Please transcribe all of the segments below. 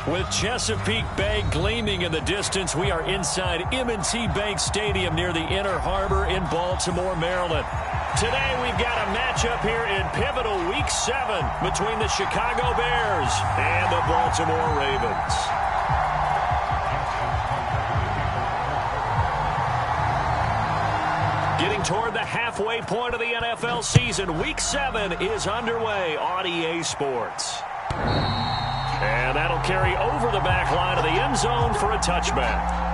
With Chesapeake Bay gleaming in the distance, we are inside M&T Bank Stadium near the Inner Harbor in Baltimore, Maryland. Today we've got a matchup here in pivotal Week 7 between the Chicago Bears and the Baltimore Ravens. Getting toward the halfway point of the NFL season, Week 7 is underway on EA Sports. And that'll carry over the back line of the end zone for a touchback.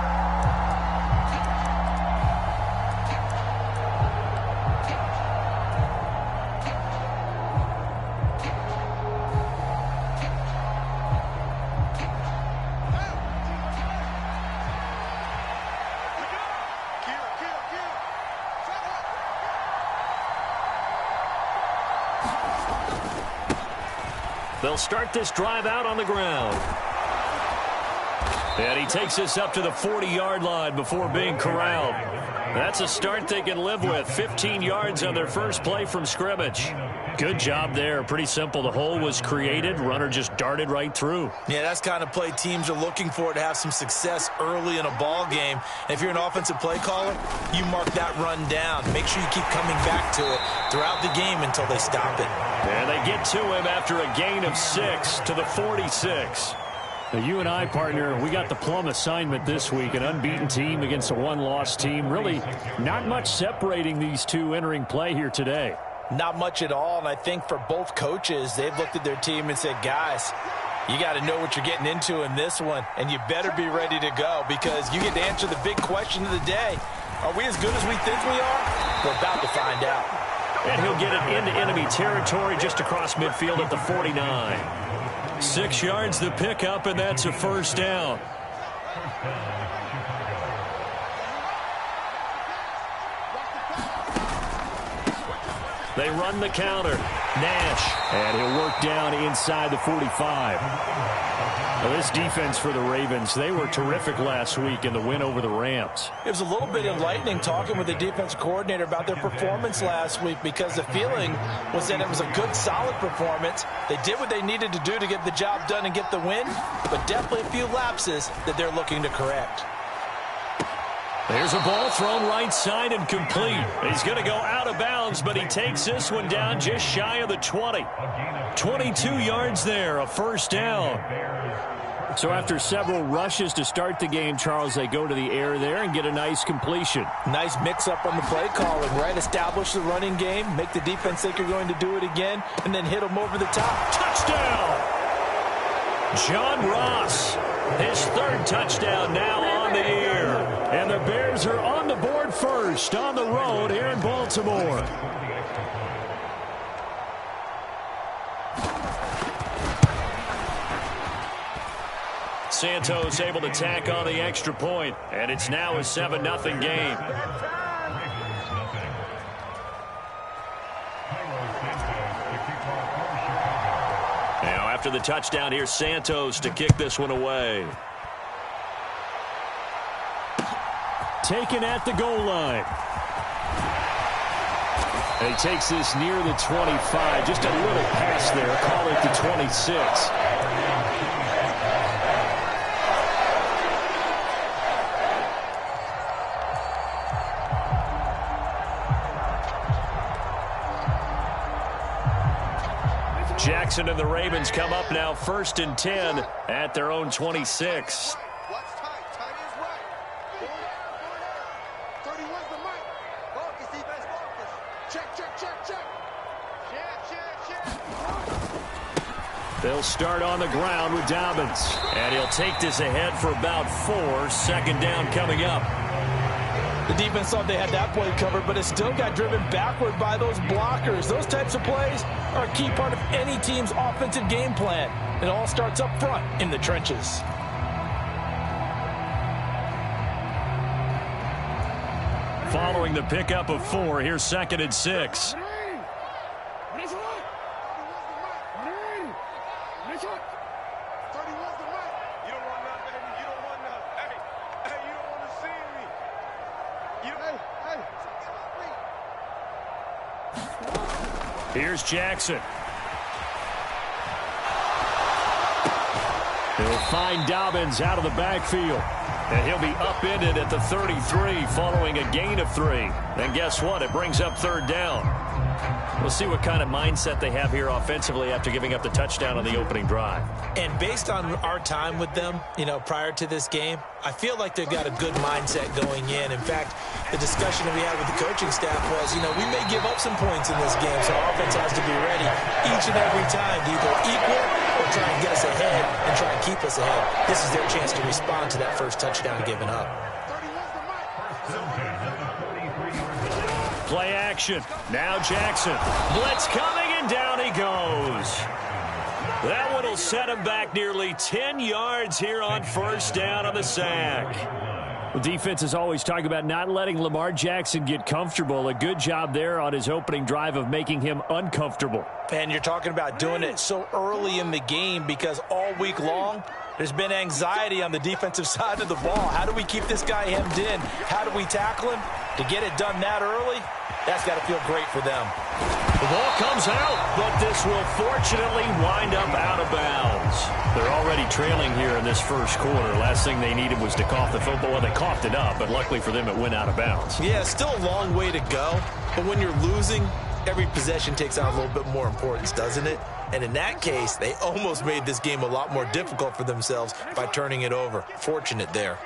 They'll start this drive out on the ground. And he takes this up to the 40-yard line before being corralled. That's a start they can live with. 15 yards on their first play from scrimmage. Good job there. Pretty simple. The hole was created. Runner just darted right through. Yeah, that's kind of play teams are looking for to have some success early in a ball game. And if you're an offensive play caller, you mark that run down. Make sure you keep coming back to it throughout the game until they stop it. And they get to him after a gain of 6 to the 46. Now, you and I, partner, we got the plum assignment this week. An unbeaten team against a one-loss team. Really not much separating these two entering play here today. Not much at all, and I think for both coaches, they've looked at their team and said, guys, you got to know what you're getting into in this one, and you better be ready to go because you get to answer the big question of the day. Are we as good as we think we are? We're about to find out. And he'll get it into enemy territory just across midfield at the 49. 6 yards the pickup, and that's a first down. They run the counter. Nash. And he'll work down inside the 45. Well, this defense for the Ravens, they were terrific last week in the win over the Rams. It was a little bit enlightening talking with the defense coordinator about their performance last week because the feeling was that it was a good, solid performance. They did what they needed to do to get the job done and get the win, but definitely a few lapses that they're looking to correct. There's a ball thrown right side and complete. He's going to go out of bounds, but he takes this one down just shy of the 20. 22 yards there, a first down. So after several rushes to start the game, Charles, they go to the air there and get a nice completion. Nice mix-up on the play calling, right? Establish the running game, make the defense think you're going to do it again, and then hit them over the top. Touchdown! John Ross, his third touchdown now on the air. And the Bears are on the board first on the road here in Baltimore. Santos able to tack on the extra point, and it's now a 7-0 game. Now after the touchdown, here's Santos to kick this one away. Taken at the goal line. And he takes this near the 25. Just a little pass there. Call it the 26. Jackson and the Ravens come up now 1st and 10 at their own 26. They'll start on the ground with Dobbins. And he'll take this ahead for about 4. 2nd down coming up. The defense thought they had that play covered, but it still got driven backward by those blockers. Those types of plays are a key part of any team's offensive game plan. It all starts up front in the trenches. Following the pickup of 4, here's 2nd and 6. Here's Jackson. He'll He'll find Dobbins out of the backfield. And he'll be upended at the 33 following a gain of 3. And guess what? It brings up third down. We'll see what kind of mindset they have here offensively after giving up the touchdown on the opening drive. And based on our time with them, prior to this game, I feel like they've got a good mindset going in. In fact, the discussion that we had with the coaching staff was, we may give up some points in this game, so our offense has to be ready each and every time to either equal or try and get us ahead and try and keep us ahead. This is their chance to respond to that first touchdown given up. Play action. Now Jackson. Blitz coming, and down he goes. That one will set him back nearly 10 yards here on first down on the sack. The defense is always talking about not letting Lamar Jackson get comfortable. A good job there on his opening drive of making him uncomfortable. And you're talking about doing it so early in the game because all week long, there's been anxiety on the defensive side of the ball. How do we keep this guy hemmed in? How do we tackle him? To get it done that early, that's got to feel great for them. The ball comes out, but this will fortunately wind up out of bounds. They're already trailing here in this first quarter. Last thing they needed was to cough the football. Well, they coughed it up, but luckily for them, it went out of bounds. Yeah, still a long way to go, but when you're losing, every possession takes on a little bit more importance, doesn't it? And in that case, they almost made this game a lot more difficult for themselves by turning it over. Fortunate there.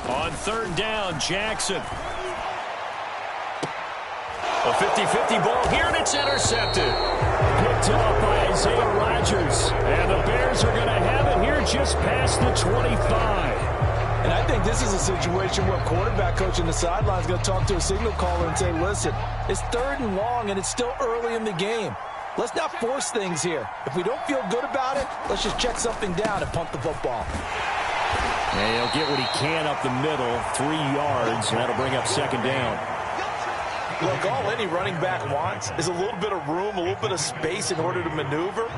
On third down, Jackson. A 50-50 ball here, and it's intercepted. Picked up by Isaiah Rodgers. And the Bears are going to have it here just past the 25. And I think this is a situation where quarterback coach on the sideline is going to talk to a signal caller and say, listen, it's third and long, and it's still early in the game. Let's not force things here. If we don't feel good about it, let's just check something down and punt the football. And he'll get what he can up the middle, 3 yards, and that'll bring up second down. Look, all any running back wants is a little bit of room, a little bit of space in order to maneuver,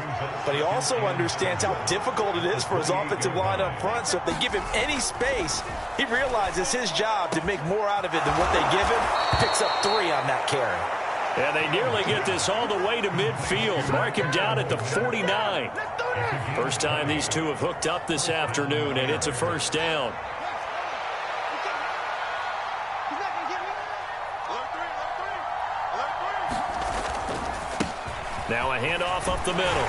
but he also understands how difficult it is for his offensive line up front, so if they give him any space, he realizes his job to make more out of it than what they give him, picks up 3 on that carry. And they nearly get this all the way to midfield. Mark him down at the 49. First time these two have hooked up this afternoon, and it's a first down. Now a handoff up the middle.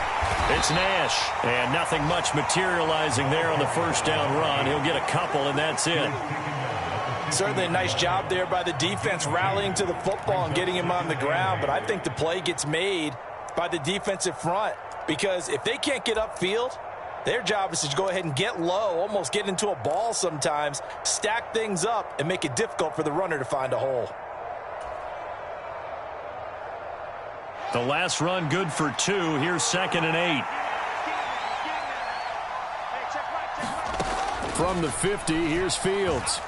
It's Nash, and nothing much materializing there on the first down run. He'll get a couple, and that's it. Certainly a nice job there by the defense rallying to the football and getting him on the ground, but I think the play gets made by the defensive front because if they can't get upfield, their job is to go ahead and get low, almost get into a ball sometimes, stack things up, and make it difficult for the runner to find a hole. The last run good for 2. Here's 2nd and 8. From the 50, here's Fields.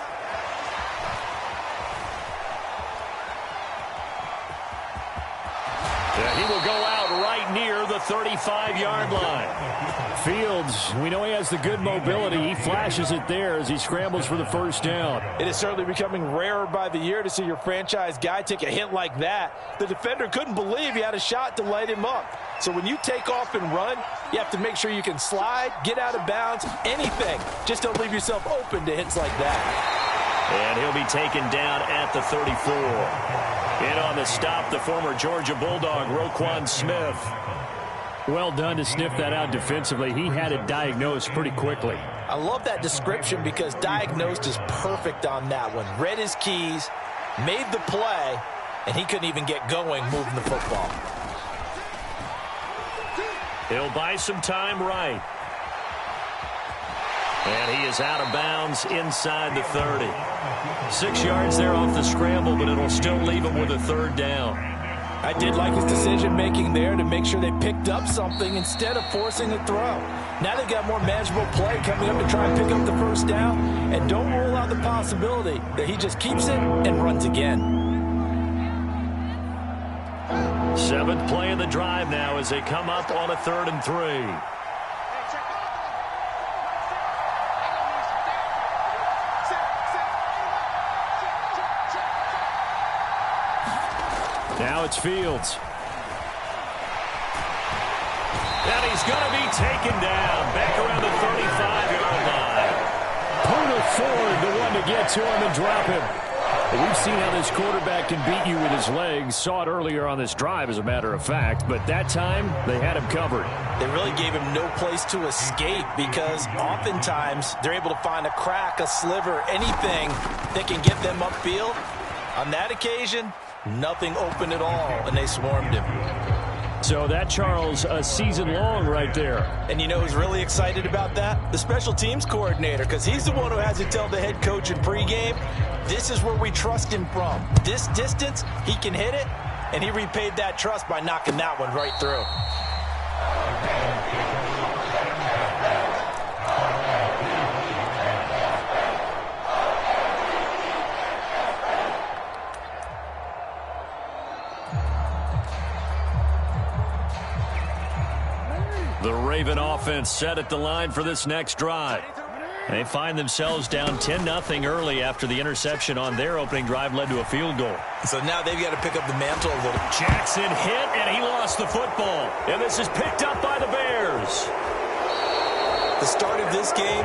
Yeah, he will go out right near the 35-yard line. Fields, we know he has the good mobility. He flashes it there as he scrambles for the first down. It is certainly becoming rarer by the year to see your franchise guy take a hit like that. The defender couldn't believe he had a shot to light him up. So when you take off and run, you have to make sure you can slide, get out of bounds, anything. Just don't leave yourself open to hits like that. And he'll be taken down at the 34. In on the stop, the former Georgia Bulldog, Roquan Smith. Well done to sniff that out defensively. He had it diagnosed pretty quickly. I love that description because diagnosed is perfect on that one. Read his keys, made the play, and he couldn't even get going moving the football. He'll buy some time right. And he is out of bounds inside the 30. 6 yards there off the scramble, but it'll still leave him with a third down. I did like his decision-making there to make sure they picked up something instead of forcing a throw. Now they've got more manageable play coming up to try and pick up the first down, and don't rule out the possibility that he just keeps it and runs again. 7th play of the drive now as they come up on a 3rd and 3. Now it's Fields. And he's going to be taken down back around the 35-yard line. Poona Ford, the one to get to him and drop him. We've seen how this quarterback can beat you with his legs. Saw it earlier on this drive, as a matter of fact. But that time, they had him covered. They really gave him no place to escape because oftentimes they're able to find a crack, a sliver, anything that can get them upfield. On that occasion, nothing open at all, and they swarmed him. So that, Charles, a season long right there. And you know who's really excited about that? The special teams coordinator, because he's the one who has to tell the head coach in pregame, this is where we trust him from. This distance, he can hit it, and he repaid that trust by knocking that one right through. The Raven offense set at the line for this next drive. They find themselves down 10-0 early after the interception on their opening drive led to a field goal. So now they've got to pick up the mantle a little. Jackson hit, and he lost the football. And this is picked up by the Bears. The start of this game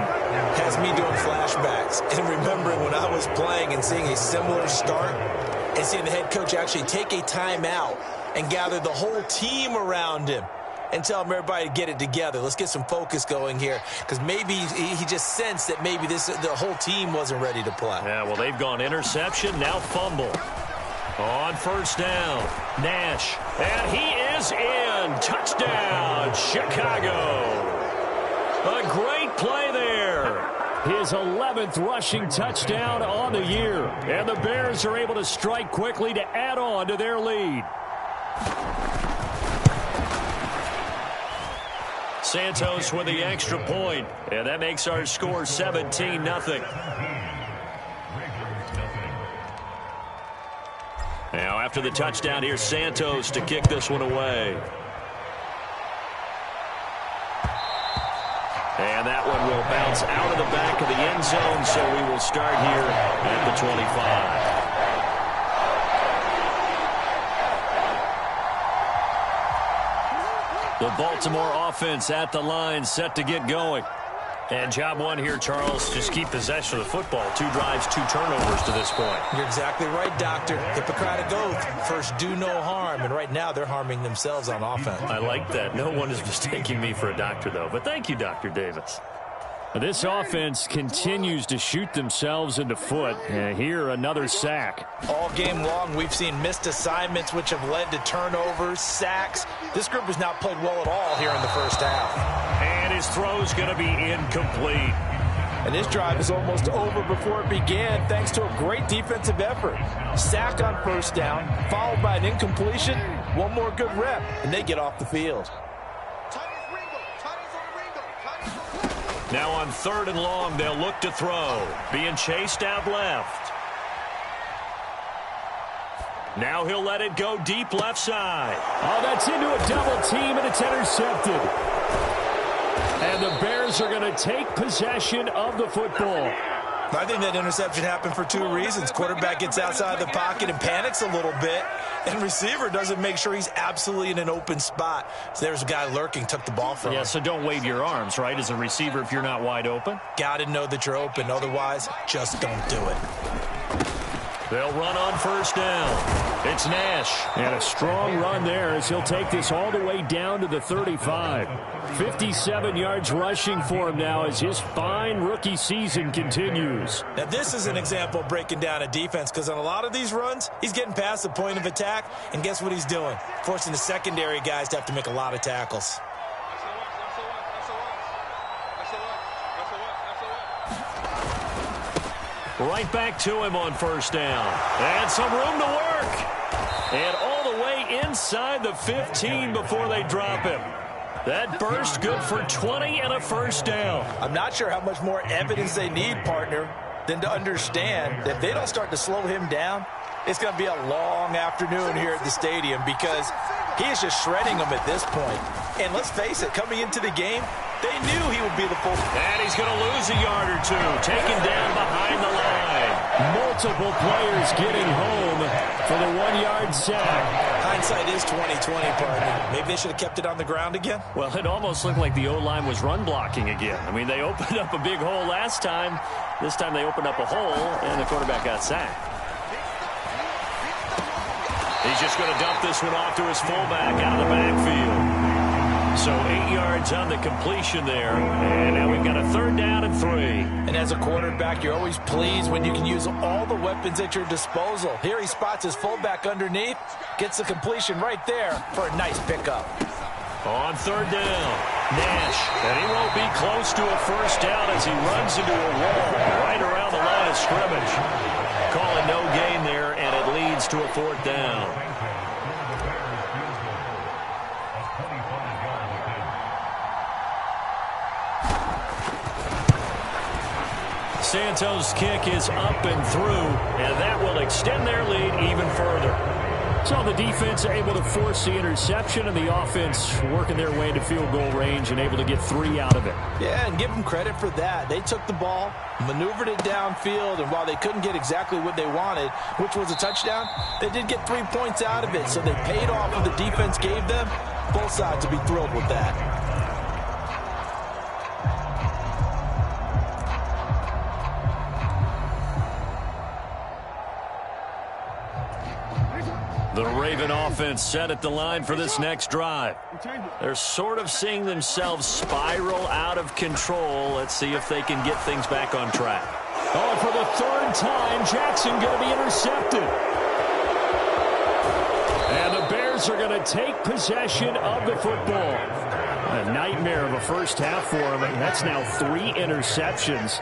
has me doing flashbacks and remembering when I was playing and seeing a similar start and seeing the head coach actually take a timeout and gather the whole team around him and tell him everybody to get it together. Let's get some focus going here, because maybe he just sensed that maybe the whole team wasn't ready to play. Yeah, well, they've gone interception, now fumble. On first down, Nash, and he is in. Touchdown, Chicago. A great play there. His 11th rushing touchdown on the year. And the Bears are able to strike quickly to add on to their lead. Santos with the extra point, and that makes our score 17-0. Now after the touchdown, here's Santos to kick this one away. And that one will bounce out of the back of the end zone, so we will start here at the 25. The Baltimore offense at the line, set to get going. And job one here, Charles, just keep possession of the football. 2 drives, 2 turnovers to this point. You're exactly right, Doctor. Hippocratic oath. First, do no harm. And right now, they're harming themselves on offense. I like that. No one is mistaking me for a doctor, though. But thank you, Dr. Davis. This offense continues to shoot themselves in the foot. Here, another sack. All game long, we've seen missed assignments, which have led to turnovers, sacks. This group has not played well at all here in the first half. And his throw's going to be incomplete. And this drive is almost over before it began, thanks to a great defensive effort. Sack on first down, followed by an incompletion. One more good rep, and they get off the field. Now on 3rd and long, they'll look to throw. Being chased out left. Now he'll let it go deep left side. Oh, that's into a double team, and it's intercepted. And the Bears are going to take possession of the football. I think that interception happened for 2 reasons. Quarterback gets outside the pocket and panics a little bit, and receiver doesn't make sure he's absolutely in an open spot. So there's a guy lurking, took the ball from him. Yeah, so don't wave your arms, right, as a receiver if you're not wide open. Got to know that you're open. Otherwise, just don't do it. They'll run on first down. It's Nash. And a strong run there as he'll take this all the way down to the 35. 57 yards rushing for him now as his fine rookie season continues. Now, this is an example of breaking down a defense, because on a lot of these runs, he's getting past the point of attack, and guess what he's doing? Forcing the secondary guys to have to make a lot of tackles. Right back to him on first down. And some room to work. And all the way inside the 15 before they drop him. That burst good for 20 and a first down. I'm not sure how much more evidence they need, partner, than to understand that if they don't start to slow him down, it's going to be a long afternoon here at the stadium, because he is just shredding them at this point. And let's face it, coming into the game, they knew he would be the full. And he's going to lose a yard or 2, taken down behind the line. Multiple players getting home for the 1-yard sack. I Hindsight is 20/20, partner. Maybe they should have kept it on the ground again. Well, it almost looked like the O-line was run blocking again. I mean, they opened up a big hole last time. This time they opened up a hole, and the quarterback got sacked. He's just going to dump this one off to his fullback out of the backfield. So 8 yards on the completion there. And now we've got a 3rd down and 3. And as a quarterback, you're always pleased when you can use all the weapons at your disposal. Here he spots his fullback underneath, gets the completion right there for a nice pickup. On 3rd down, Nash. And he won't be close to a 1st down as he runs into a wall right around the line of scrimmage. Calling no gain there, and it leads to a 4th down. Santos' kick is up and through, and that will extend their lead even further. So the defense able to force the interception, and the offense working their way into field goal range and able to get 3 out of it. Yeah, and give them credit for that. They took the ball, maneuvered it downfield, and while they couldn't get exactly what they wanted, which was a touchdown, they did get 3 points out of it, so they paid off what the defense gave them. Both sides will be thrilled with that. The Raven offense set at the line for this next drive. They're sort of seeing themselves spiral out of control. Let's see if they can get things back on track. Oh, for the 3rd time, Jackson going to be intercepted. And the Bears are going to take possession of the football. A nightmare of a first half for him, and that's now 3 interceptions.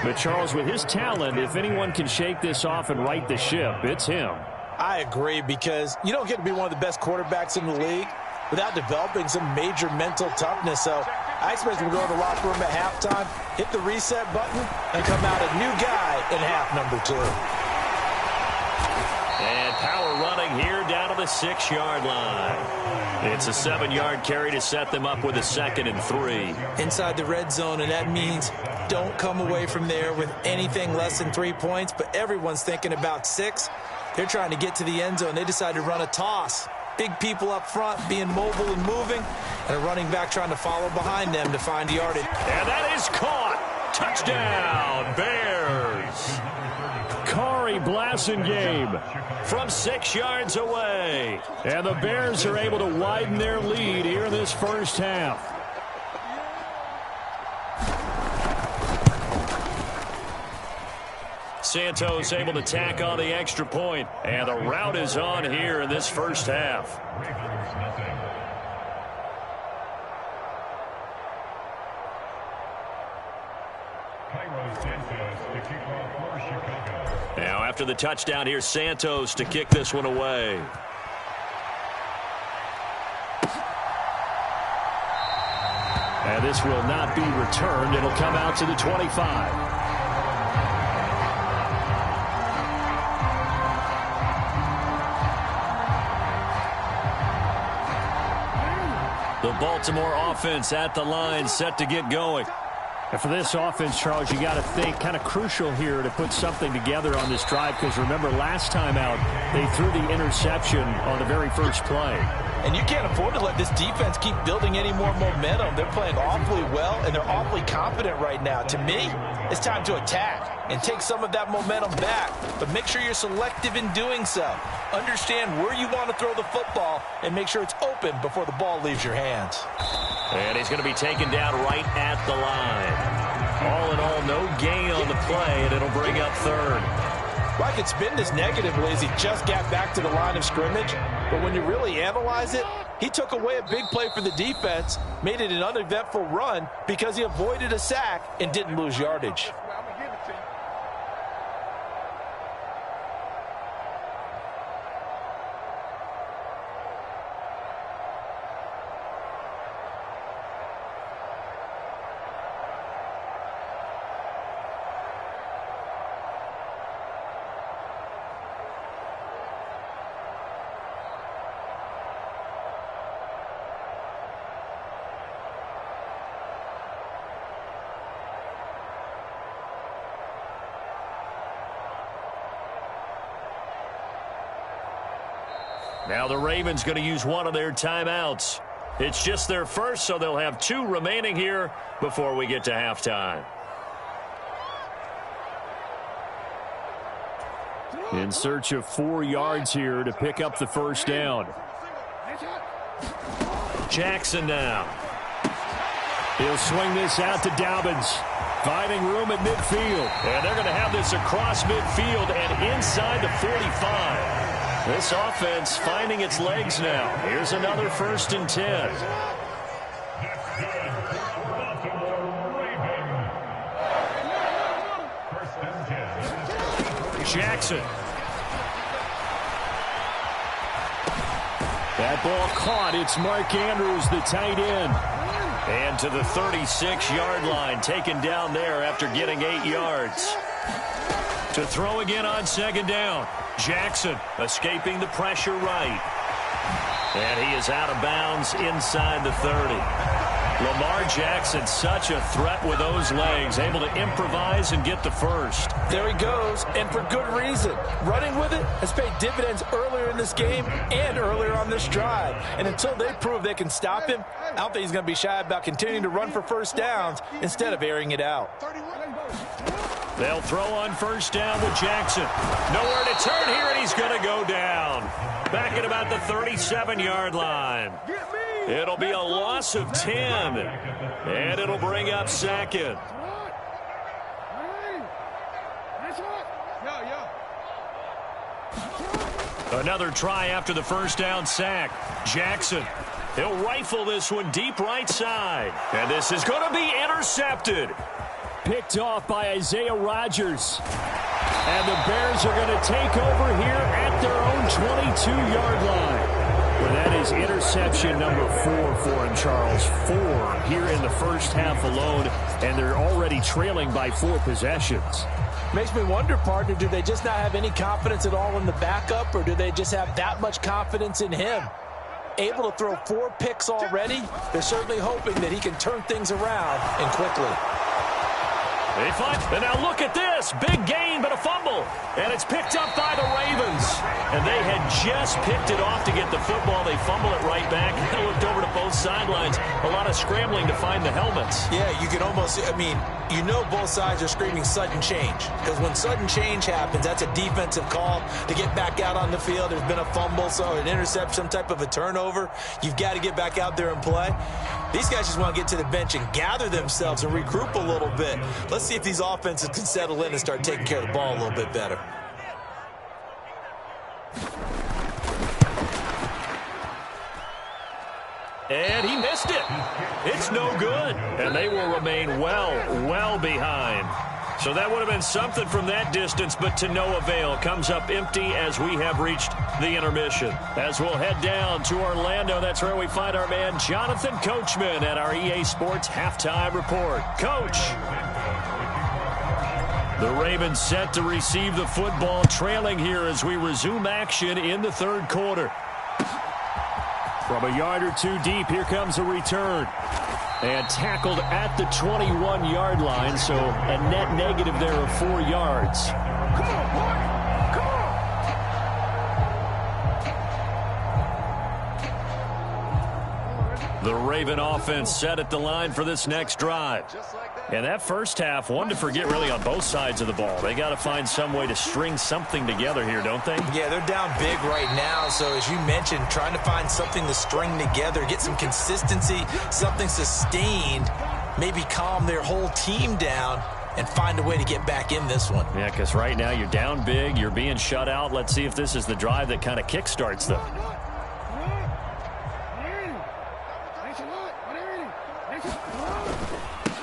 But Charles, with his talent, if anyone can shake this off and right the ship, it's him. I agree, because you don't get to be one of the best quarterbacks in the league without developing some major mental toughness. So I expect him to go to the locker room at halftime, hit the reset button, and come out a new guy in half number 2. And power running here down to the 6-yard line. It's a 7-yard carry to set them up with a 2nd and 3. Inside the red zone, and that means don't come away from there with anything less than 3 points, but everyone's thinking about 6. They're trying to get to the end zone. They decide to run a toss. Big people up front being mobile and moving, and a running back trying to follow behind them to find yardage. And that is caught. Touchdown, Bears. Kari Blasingame from 6 yards away. And the Bears are able to widen their lead here in this first half. Santos able to tack on the extra point, and the route is on here in this first half. Now after the touchdown, here's Santos to kick this one away. And this will not be returned. It'll come out to the 25. The Baltimore offense at the line, set to get going. And for this offense, Charles, you got to think kind of crucial here to put something together on this drive, because remember last time out they threw the interception on the very first play. And you can't afford to let this defense keep building any more momentum. They're playing awfully well, and they're awfully confident right now. To me, it's time to attack and take some of that momentum back, but make sure you're selective in doing so. Understand where you want to throw the football and make sure it's open before the ball leaves your hands. And he's going to be taken down right at the line. All in all, no gain on the play, and it'll bring up 3rd. Well, I could spin this negatively as he just got back to the line of scrimmage, but when you really analyze it, he took away a big play for the defense, made it an uneventful run because he avoided a sack and didn't lose yardage. Now the Ravens going to use one of their timeouts. It's just their first, so they'll have 2 remaining here before we get to halftime. In search of 4 yards here to pick up the first down. Jackson now. He'll swing this out to Dobbins. Finding room at midfield. And they're going to have this across midfield and inside the 45. This offense finding its legs now. Here's another 1st and 10. Jackson. That ball caught. It's Mark Andrews, the tight end. And to the 36-yard line, taken down there after getting 8 yards. To throw again on 2nd down. Jackson escaping the pressure right. And he is out of bounds inside the 30. Lamar Jackson, such a threat with those legs, able to improvise and get the first. There he goes, and for good reason. Running with it has paid dividends earlier in this game and earlier on this drive. And until they prove they can stop him, I don't think he's going to be shy about continuing to run for first downs instead of airing it out. They'll throw on 1st down with Jackson. Nowhere to turn here, and he's going to go down. Back at about the 37-yard line. It'll be a loss of 10, and it'll bring up 2nd. Another try after the 1st down sack. Jackson, he'll rifle this one deep right side. And this is going to be intercepted. Picked off by Isaiah Rodgers. And the Bears are going to take over here at their own 22-yard line. Well, that is interception number 4 for him, Charles. 4 here in the first half alone, and they're already trailing by 4 possessions. Makes me wonder, partner, do they just not have any confidence at all in the backup, or do they just have that much confidence in him? Able to throw 4 picks already, they're certainly hoping that he can turn things around and quickly. They find, and now look at this. Big gain, but a fumble. And it's picked up by the Ravens. And they had just picked it off to get the football. They fumble it right back. They looked over to both sidelines. A lot of scrambling to find the helmets. Yeah, you can almost, you know both sides are screaming sudden change. Because when sudden change happens, that's a defensive call to get back out on the field. There's been a fumble, so an interception, some type of a turnover. You've got to get back out there and play. These guys just want to get to the bench and gather themselves and regroup a little bit. Let's see if these offenses can settle in and start taking care of the ball a little bit better. And he missed it. It's no good. And they will remain well behind. So that would have been something from that distance, but to no avail. Comes up empty as we have reached the intermission. As we'll head down to Orlando, that's where we find our man Jonathan Coachman at our EA Sports Halftime Report. Coach. The Ravens set to receive the football, trailing here as we resume action in the 3rd quarter. From a yard or 2 deep, here comes a return. And tackled at the 21-yard line, so a net negative there of 4 yards. Come on, boy. Come on. The Raven offense set at the line for this next drive. And that first half, one to forget really on both sides of the ball. They got to find some way to string something together here, don't they? Yeah, they're down big right now. So as you mentioned, trying to find something to string together, get some consistency, something sustained, maybe calm their whole team down and find a way to get back in this one. Yeah, because right now you're down big, you're being shut out. Let's see if this is the drive that kind of kickstarts them.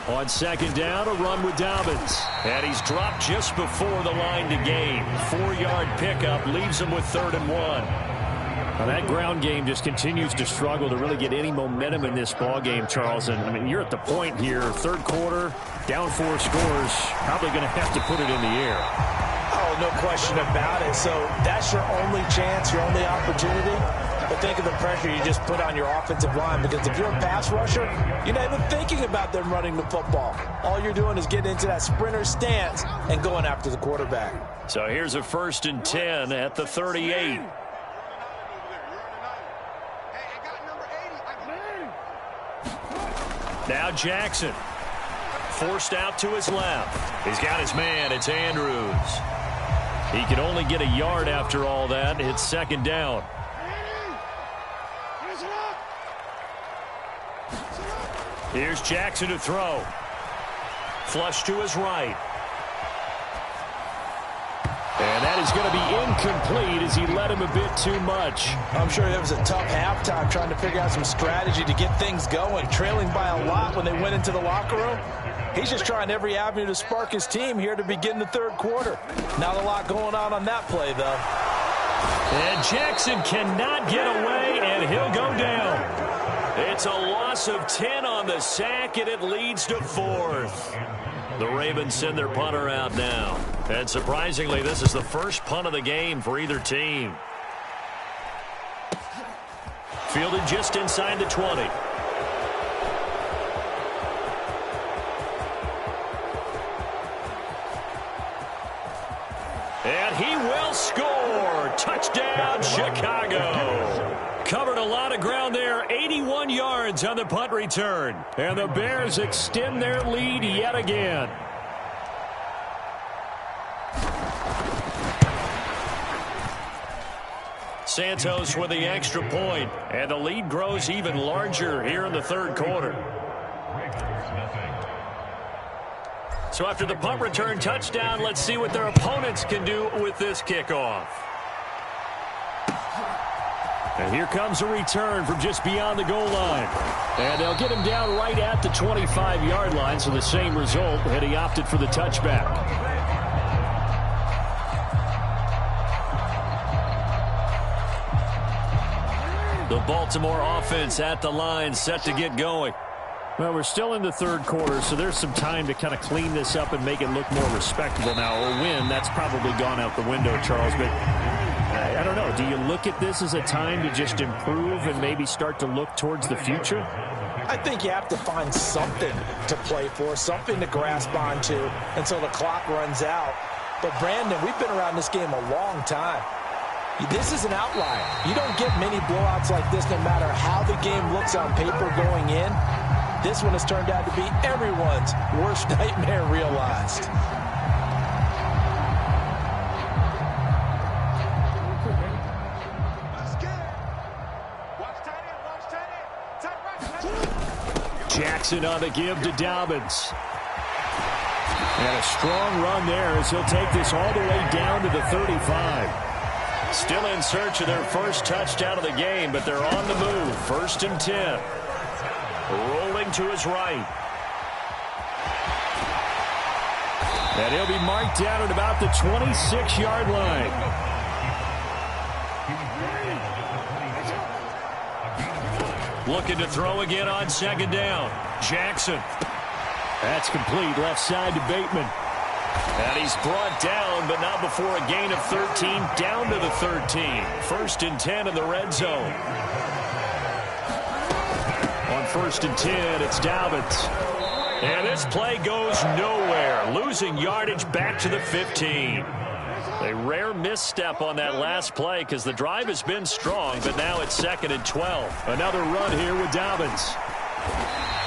On 2nd down, a run with Dobbins. And he's dropped just before the line to gain. 4-yard pickup leaves him with 3rd and 1. Now that ground game just continues to struggle to really get any momentum in this ball game, Charles. And you're at the point here, 3rd quarter, down 4 scores, probably going to have to put it in the air. Oh, no question about it. So that's your only chance, your only opportunity. But think of the pressure you just put on your offensive line, because if you're a pass rusher, you're not even thinking about them running the football. All you're doing is getting into that sprinter stance and going after the quarterback. So here's a 1st and 10 at the 38. Now Jackson. Forced out to his left. He's got his man. It's Andrews. He can only get a yard after all that. It's second down. Here's Jackson to throw. Flush to his right. And that is going to be incomplete as he led him a bit too much. I'm sure it was a tough halftime trying to figure out some strategy to get things going. Trailing by a lot when they went into the locker room. He's just trying every avenue to spark his team here to begin the third quarter. Not a lot going on that play, though. And Jackson cannot get away, and he'll go down. It's a loss of 10 on the sack, and it leads to fourth. The Ravens send their punter out now. And surprisingly, this is the first punt of the game for either team. Fielded just inside the 20. And he will score. Touchdown, Chicago. Covered a lot of ground there. 81 yards on the punt return. And the Bears extend their lead yet again. Santos with the extra point. And the lead grows even larger here in the third quarter. So after the punt return touchdown, let's see what their opponents can do with this kickoff. And here comes a return from just beyond the goal line. And they'll get him down right at the 25-yard line, so the same result had he opted for the touchback. The Baltimore offense at the line, set to get going. Well, we're still in the third quarter, so there's some time to kind of clean this up and make it look more respectable now. A win, that's probably gone out the window, Charles, but I don't know. Do you look at this as a time to just improve and maybe start to look towards the future? I think you have to find something to play for, something to grasp onto until the clock runs out. But, Brandon, we've been around this game a long time. This is an outlier. You don't get many blowouts like this no matter how the game looks on paper going in. This one has turned out to be everyone's worst nightmare realized. Jackson on the give to Dobbins. And a strong run there as he'll take this all the way down to the 35. Still in search of their first touchdown of the game, but they're on the move. 1st and 10. Rolling to his right. And he'll be marked down at about the 26-yard line. Looking to throw again on 2nd down. Jackson. That's complete. Left side to Bateman. And he's brought down, but not before a gain of 13. Down to the 13. 1st and 10 in the red zone. On 1st and 10, it's Dobbins. And this play goes nowhere. Losing yardage back to the 15. A rare misstep on that last play because the drive has been strong, but now it's 2nd and 12. Another run here with Dobbins.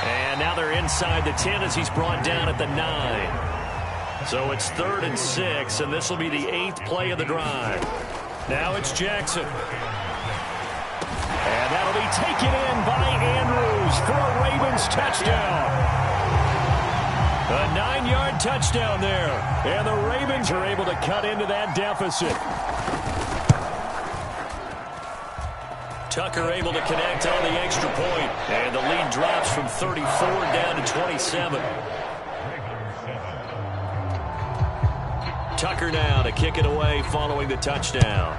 And now they're inside the 10 as he's brought down at the 9. So it's 3rd and 6, and this will be the 8th play of the drive. Now it's Jackson. And that'll be taken in by Andrews for a Ravens touchdown. A 9-yard touchdown there. And the Ravens are able to cut into that deficit. Tucker able to connect on the extra point. And the lead drops from 34 down to 27. Tucker now to kick it away following the touchdown.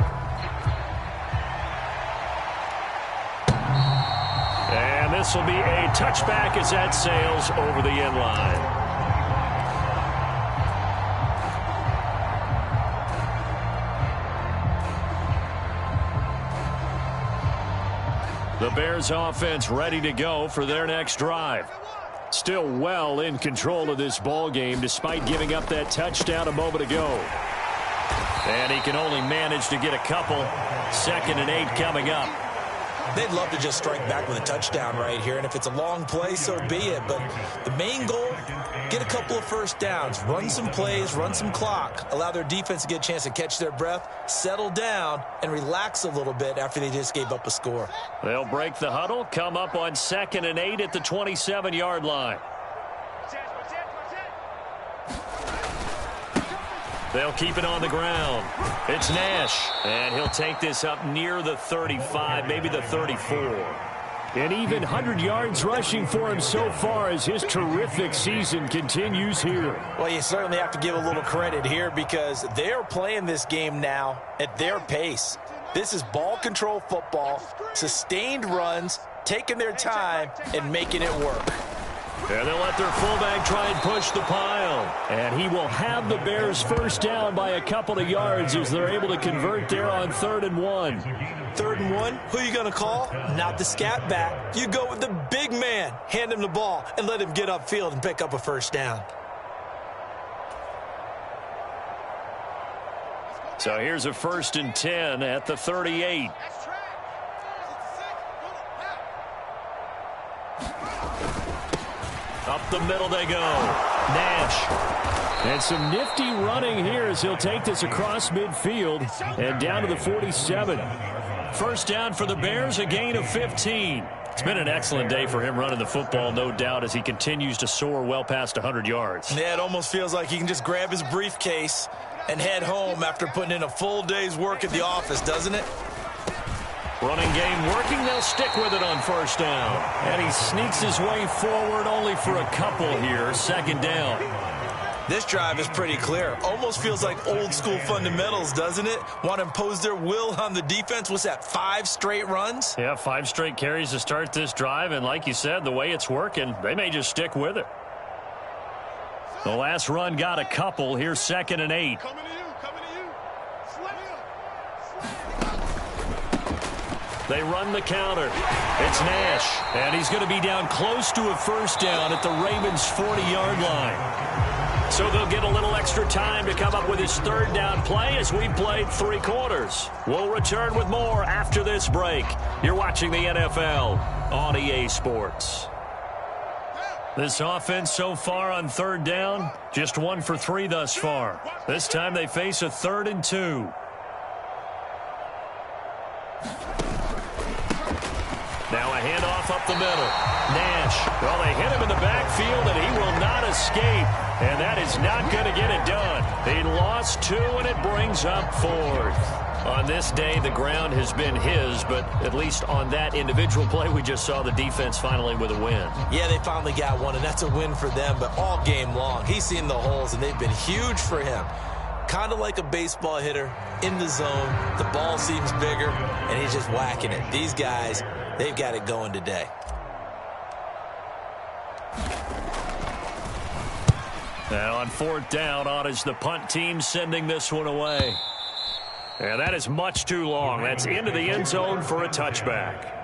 And this will be a touchback as that sails over the end line. The Bears offense ready to go for their next drive. Still well in control of this ball game despite giving up that touchdown a moment ago. And he can only manage to get a couple. 2nd and 8 coming up. They'd love to just strike back with a touchdown right here, and if it's a long play, so be it. But the main goal, get a couple of first downs, run some plays, run some clock, allow their defense to get a chance to catch their breath, settle down, and relax a little bit after they just gave up a score. They'll break the huddle, come up on 2nd and 8 at the 27-yard line. They'll keep it on the ground. It's Nash, and he'll take this up near the 35, maybe the 34. And even 100 yards rushing for him so far as his terrific season continues here. Well, you certainly have to give a little credit here because they're playing this game now at their pace. This is ball control football, sustained runs, taking their time, and making it work. And they'll let their fullback try and push the pile. And he will have the Bears first down by a couple of yards as they're able to convert there on 3rd and 1. 3rd and 1, who are you going to call? Not the scat back. You go with the big man. Hand him the ball and let him get upfield and pick up a first down. So here's a 1st and 10 at the 38. Up the middle they go. Nash. And some nifty running here as he'll take this across midfield and down to the 47. First down for the Bears, a gain of 15. It's been an excellent day for him running the football, no doubt, as he continues to soar well past 100 yards. Yeah, it almost feels like he can just grab his briefcase and head home after putting in a full day's work at the office, doesn't it? Running game working. They'll stick with it on first down. And he sneaks his way forward only for a couple here. 2nd down. This drive is pretty clear. Almost feels like old school fundamentals, doesn't it? Want to impose their will on the defense. What's that, 5 straight runs? Yeah, 5 straight carries to start this drive. And like you said, the way it's working, they may just stick with it. The last run got a couple. Here's 2nd and 8. They run the counter. It's Nash, and he's going to be down close to a first down at the Ravens' 40-yard line. So they'll get a little extra time to come up with his 3rd down play as we've played 3 quarters. We'll return with more after this break. You're watching the NFL on EA Sports. This offense so far on 3rd down, just 1 for 3 thus far. This time they face a 3rd and 2. Now a handoff up the middle. Nash. Well, they hit him in the backfield, and he will not escape. And that is not going to get it done. He lost 2, and it brings up 4th. On this day, the ground has been his, but at least on that individual play, we just saw the defense finally with a win. Yeah, they finally got one, and that's a win for them, but all game long, he's seen the holes, and they've been huge for him. Kind of like a baseball hitter in the zone. The ball seems bigger, and he's just whacking it. These guys, they've got it going today. Now on 4th down, on is the punt team sending this one away. And that is much too long. That's into the end zone for a touchback.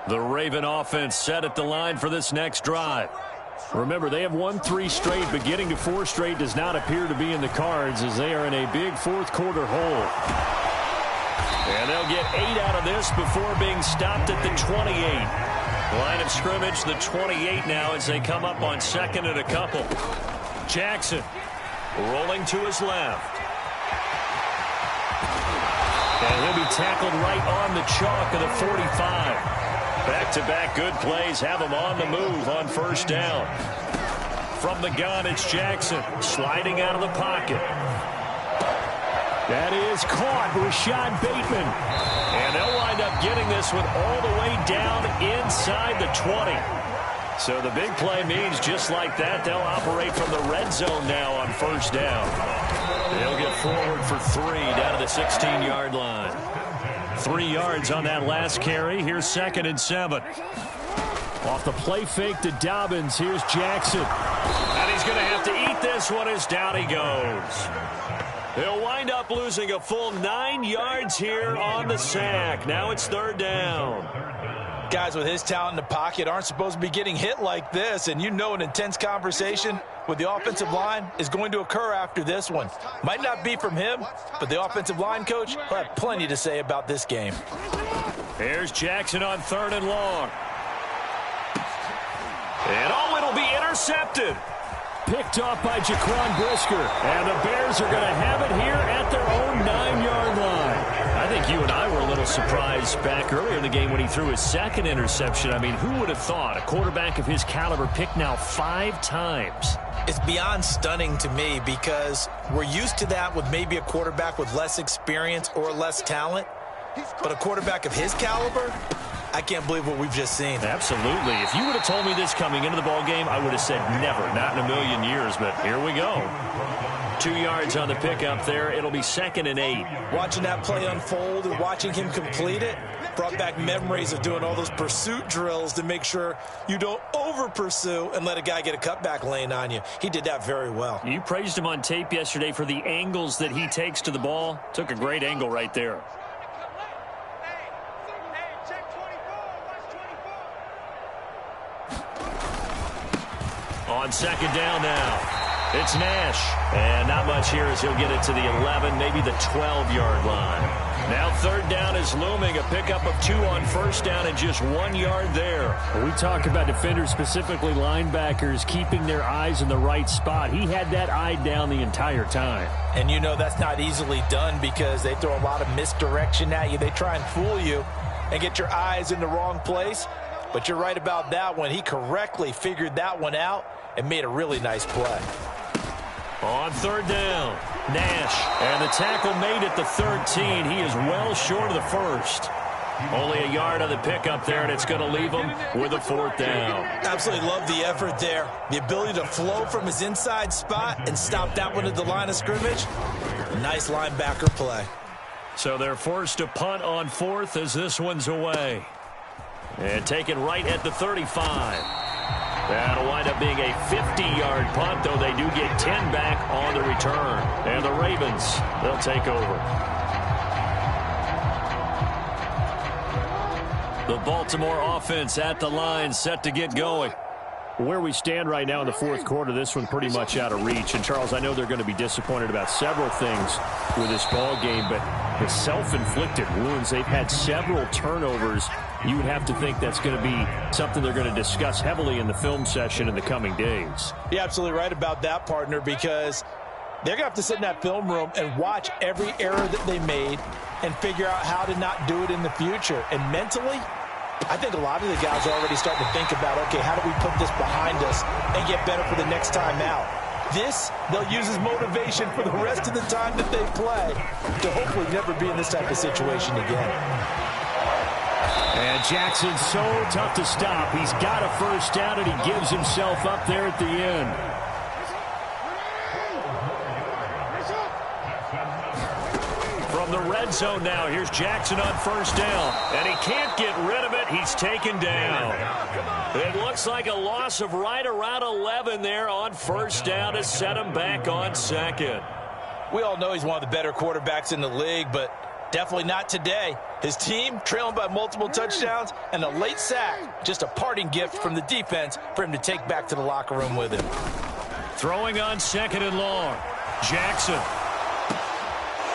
The Raven offense set at the line for this next drive. Remember, they have won 3 straight, but getting to 4 straight does not appear to be in the cards as they are in a big 4th quarter hole. And they'll get 8 out of this before being stopped at the 28. Line of scrimmage, the 28 now as they come up on 2nd and a couple. Jackson rolling to his left. And he'll be tackled right on the chalk of the 45. Back-to-back good plays have him on the move on first down. From the gun, it's Jackson sliding out of the pocket. That is caught, Rashad Bateman. And they'll wind up getting this one all the way down inside the 20. So the big play means just like that, they'll operate from the red zone now on first down. They'll get forward for 3 down to the 16-yard line. 3 yards on that last carry. Here's 2nd and 7. Off the play fake to Dobbins. Here's Jackson. And he's going to have to eat this one as down he goes. They'll wind up losing a full 9 yards here on the sack. Now it's 3rd down. Guys with his talent in the pocket aren't supposed to be getting hit like this, and you know an intense conversation with the offensive line is going to occur after this one. Might not be from him, but the offensive line coach will have plenty to say about this game. Here's Jackson on 3rd and long. And it'll be intercepted. Picked off by Jaquan Brisker. And the Bears are going to have it here at their own 9-yard line. I think you and I were a little surprised back earlier in the game when he threw his 2nd interception. I mean, who would have thought a quarterback of his caliber picked now 5 times? It's beyond stunning to me because we're used to that with maybe a quarterback with less experience or less talent. But a quarterback of his caliber, I can't believe what we've just seen. Absolutely. If you would have told me this coming into the ball game, I would have said never, not in a million years. But here we go. 2 yards on the pickup there. It'll be 2nd and 8. Watching that play unfold and watching him complete it brought back memories of doing all those pursuit drills to make sure you don't over-pursue and let a guy get a cutback lane on you. He did that very well. You praised him on tape yesterday for the angles that he takes to the ball. Took a great angle right there. On 2nd down now. It's Nash. And not much here as he'll get it to the 11, maybe the 12-yard line. Now 3rd down is looming. A pickup of 2 on 1st down and just 1 yard there. We talk about defenders, specifically linebackers, keeping their eyes in the right spot. He had that eye down the entire time. And you know that's not easily done because they throw a lot of misdirection at you. They try and fool you and get your eyes in the wrong place. But you're right about that one. He correctly figured that one out and made a really nice play. On 3rd down, Nash. And the tackle made at the 13. He is well short of the 1st. Only a yard on the pickup there, and it's going to leave him with a 4th down. Absolutely love the effort there. The ability to flow from his inside spot and stop that one at the line of scrimmage. Nice linebacker play. So they're forced to punt on 4th as this one's away. And taken right at the 35. That'll wind up being a 50-yard punt, though they do get 10 back on the return. And the Ravens, they'll take over. The Baltimore offense at the line, set to get going. Where we stand right now in the 4th quarter, this one pretty much out of reach. And, Charles, I know they're going to be disappointed about several things with this ball game, but the self-inflicted wounds, they've had several turnovers. You would have to think that's going to be something they're going to discuss heavily in the film session in the coming days. You're absolutely right about that, partner, because they're going to have to sit in that film room and watch every error that they made and figure out how to not do it in the future. And mentally, I think a lot of the guys are already starting to think about, okay, how do we put this behind us and get better for the next time out? This, they'll use as motivation for the rest of the time that they play to hopefully never be in this type of situation again. And Jackson's so tough to stop. He's got a 1st down, and he gives himself up there at the end. From the red zone now, here's Jackson on 1st down. And he can't get rid of it. He's taken down. It looks like a loss of right around 11 there on 1st down to set him back on 2nd. We all know he's one of the better quarterbacks in the league, but definitely not today. His team trailing by multiple touchdowns and a late sack. Just a parting gift from the defense for him to take back to the locker room with him. Throwing on 2nd and long. Jackson.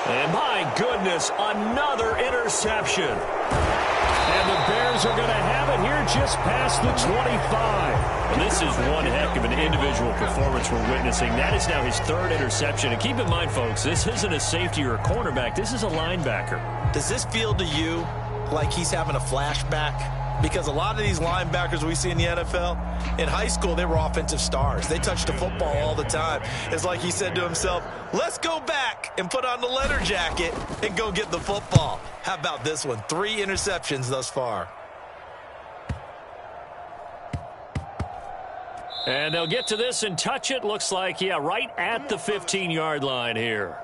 And my goodness, another interception. And the Bears are going to have it here just past the 25. This is one heck of an individual performance we're witnessing. That is now his 3rd interception. And keep in mind, folks, this isn't a safety or a cornerback. This is a linebacker. Does this feel to you like he's having a flashback? Because a lot of these linebackers we see in the NFL, in high school, they were offensive stars. They touched the football all the time. It's like he said to himself, let's go back and put on the leather jacket and go get the football. How about this one? 3 interceptions thus far. And they'll get to this and touch it. Looks like, yeah, right at the 15-yard line here.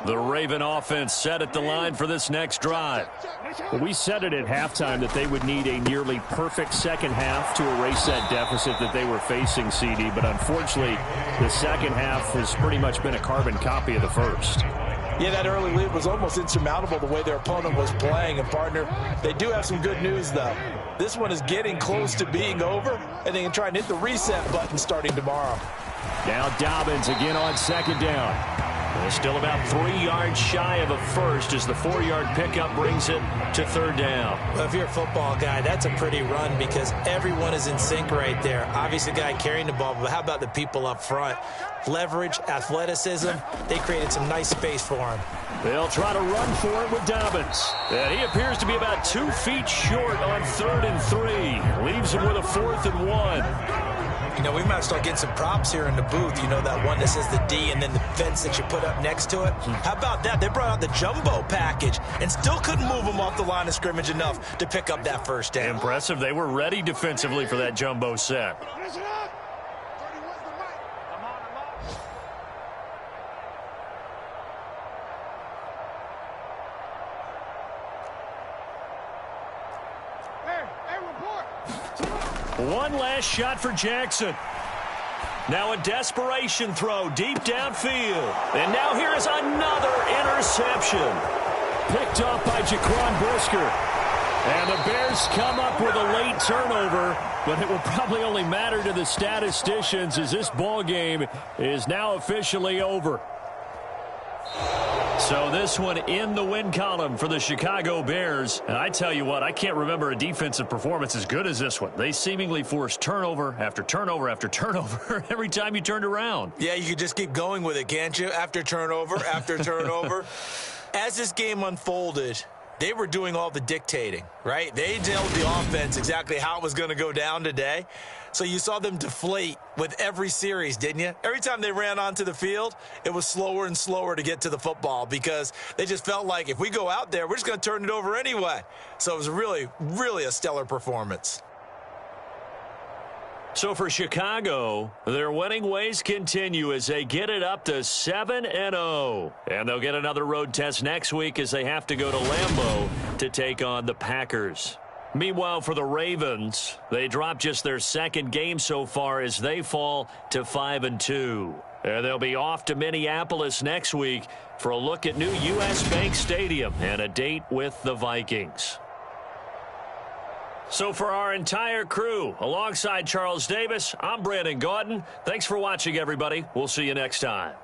The Raven offense set at the line for this next drive. Well, we said it at halftime that they would need a nearly perfect second half to erase that deficit that they were facing, CD. But unfortunately, the second half has pretty much been a carbon copy of the first. Yeah, that early lead was almost insurmountable the way their opponent was playing. And, partner, they do have some good news, though. This one is getting close to being over, and they can try and hit the reset button starting tomorrow. Now Dobbins again on second down. They're still about 3 yards shy of a first as the 4-yard pickup brings it to third down. Well, if you're a football guy, that's a pretty run because everyone is in sync right there. Obviously, the guy carrying the ball, but how about the people up front? Leverage, athleticism, they created some nice space for him. They'll try to run for it with Dobbins. And he appears to be about 2 feet short on 3rd and 3. Leaves him with a 4th and 1. You know, we might start getting some props here in the booth. You know, that one that says the D and then the fence that you put up next to it. How about that? They brought out the jumbo package and still couldn't move them off the line of scrimmage enough to pick up that first down. Impressive. They were ready defensively for that jumbo set. One last shot for Jackson. Now a desperation throw deep downfield. And now here is another interception. Picked off by Jaquan Brisker. And the Bears come up with a late turnover, but it will probably only matter to the statisticians as this ball game is now officially over. So this one in the win column for the Chicago Bears. And I tell you what, I can't remember a defensive performance as good as this one. They seemingly forced turnover after turnover after turnover every time you turned around. Yeah, you could just keep going with it, can't you? After turnover, after turnover. As this game unfolded, they were doing all the dictating, right? They told the offense exactly how it was going to go down today. So you saw them deflate with every series, didn't you? Every time they ran onto the field, it was slower and slower to get to the football because they just felt like if we go out there, we're just going to turn it over anyway. So it was really, really a stellar performance. So for Chicago, their winning ways continue as they get it up to 7-0. And they'll get another road test next week as they have to go to Lambeau to take on the Packers. Meanwhile, for the Ravens, they dropped just their second game so far as they fall to 5-2. And they'll be off to Minneapolis next week for a look at new U.S. Bank Stadium and a date with the Vikings. So for our entire crew, alongside Charles Davis, I'm Brandon Gaudin. Thanks for watching, everybody. We'll see you next time.